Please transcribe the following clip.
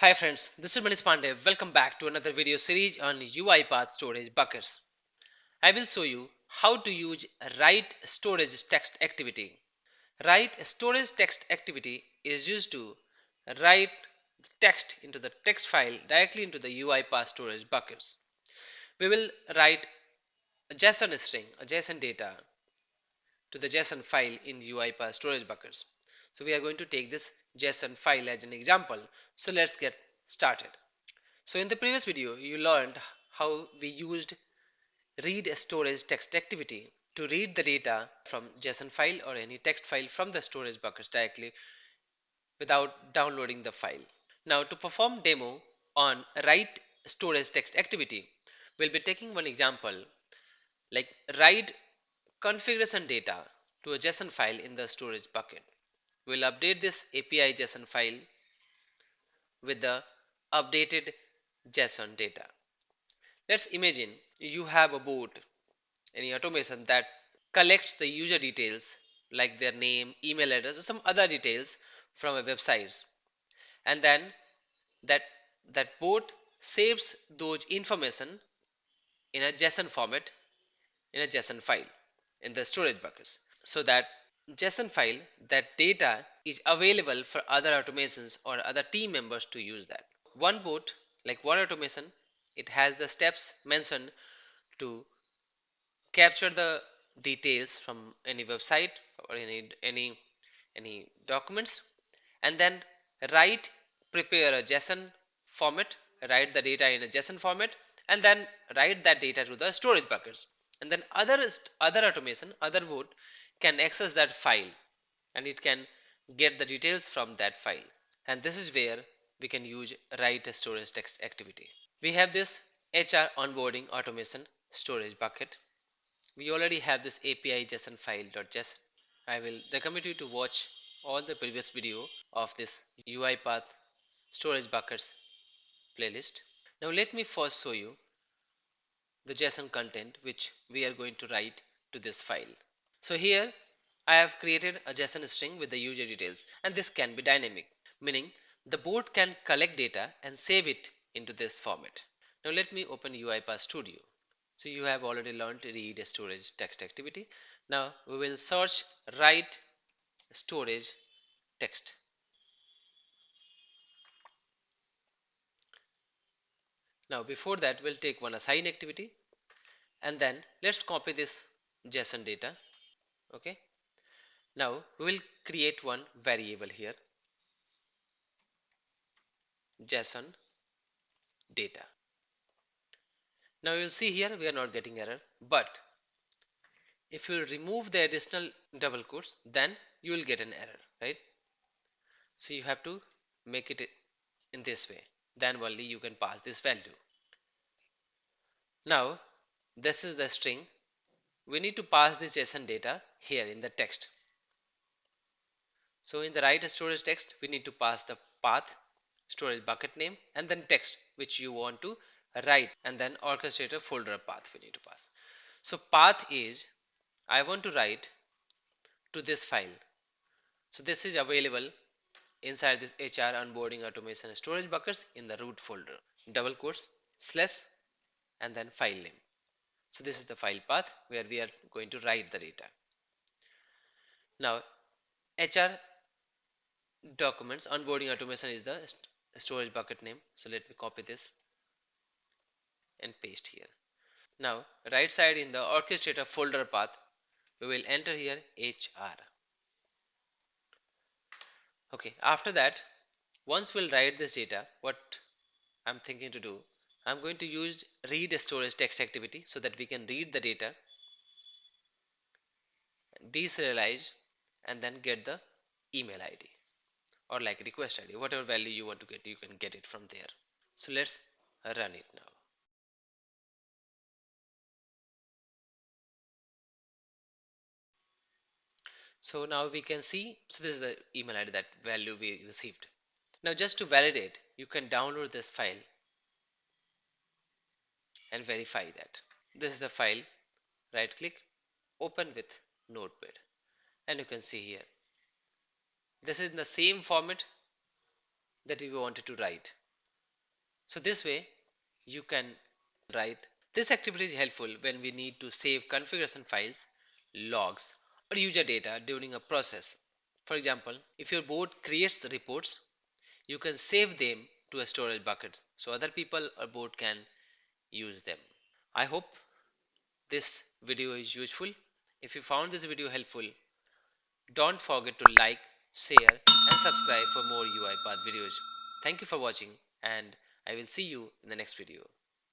Hi friends, this is Manish Pandey. Welcome back to another video series on UiPath storage buckets. I will show you how to use write storage text activity. Write storage text activity is used to write text into the text file directly into the UiPath storage buckets. We will write a JSON string, a JSON data to the JSON file in UiPath storage buckets. So we are going to take this JSON file as an example. So let's get started. So in the previous video, you learned how we used read storage text activity to read the data from JSON file or any text file from the storage buckets directly without downloading the file. Now to perform demo on write storage text activity, we'll be taking one example like write configuration data to a JSON file in the storage bucket. We'll update this API JSON file with the updated JSON data. Let's imagine you have a bot, any automation that collects the user details like their name, email address, or some other details from a website, and then that that bot saves those information in a JSON format in a JSON file in the storage buckets, so that JSON file that data is available for other automations or other team members to use that. One bot, like one automation, it has the steps mentioned to capture the details from any website or any documents, and then write prepare a JSON format, write the data in a JSON format, and then write that data to the storage buckets, and then other automation, other bot can access that file and it can get the details from that file. And this is where we can use write a storage text activity. We have this HR onboarding automation storage bucket. We already have this API JSON file.json. I will recommend you to watch all the previous video of this UiPath storage buckets playlist. Now let me first show you the JSON content which we are going to write to this file. So here I have created a JSON string with the user details, and this can be dynamic, meaning the bot can collect data and save it into this format. Now let me open UiPath Studio. So you have already learned to read a storage text activity. Now we will search write storage text. Now before that we'll take one assign activity, and then let's copy this JSON data. Okay. Now we will create one variable here, JSON data. Now you'll see here we are not getting error, but if you remove the additional double quotes, then you will get an error, right? So you have to make it in this way, then only you can pass this value. Now this is the string. We need to pass this JSON data here in the text. So in the write storage text, we need to pass the path, storage bucket name, and then text which you want to write, and then orchestrator folder path we need to pass. So path is I want to write to this file. So this is available inside this HR onboarding automation storage buckets in the root folder. Double quotes, slash, and then file name. So this is the file path where we are going to write the data. Now HR documents onboarding automation is the storage bucket name. So let me copy this and paste here. Now right side in the orchestrator folder path, we will enter here HR. Okay, after that, once we'll write this data, what I'm thinking to do, I'm going to use read storage text activity so that we can read the data, deserialize, and then get the email ID or like request ID, whatever value you want to get, you can get it from there. So let's run it now. So now we can see, so this is the email ID that value we received. Now just to validate, you can download this file and verify that. This is the file, right click, open with Notepad, and you can see here. This is in the same format that we wanted to write. So this way you can write. This activity is helpful when we need to save configuration files, logs, or user data during a process. For example, if your board creates the reports, you can save them to a storage bucket so other people or board can use them. I hope this video is useful. If you found this video helpful, don't forget to like, share, and subscribe for more UiPath videos. Thank you for watching, and I will see you in the next video.